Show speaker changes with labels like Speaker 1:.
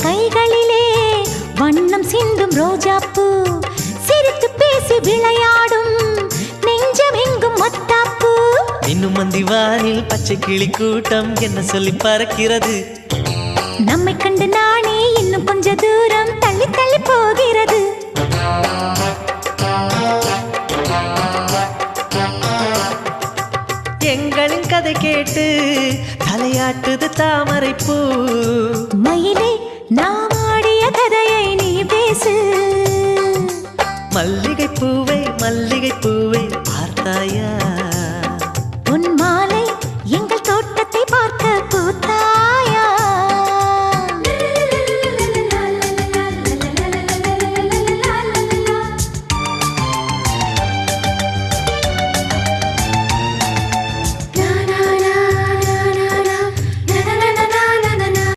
Speaker 1: கைகளிலே வண்ணம் சிந்தும் ரோஜாப்பூ சிரித்து பேசி விளையாடும் நெஞ்சம் எங்கும் மத்தாப்பூ
Speaker 2: இன்னும் மந்திவானில் பச்சை கிளி கூட்டம் என்ன சொல்லி பறக்கிறது
Speaker 1: நம்மை கண்டு நானே இன்னும் கொஞ்ச தூரம் தள்ளி தள்ளி போகிறது
Speaker 2: எங்களின் கதை கேட்டு தலையாட்டுது தாமரை பூ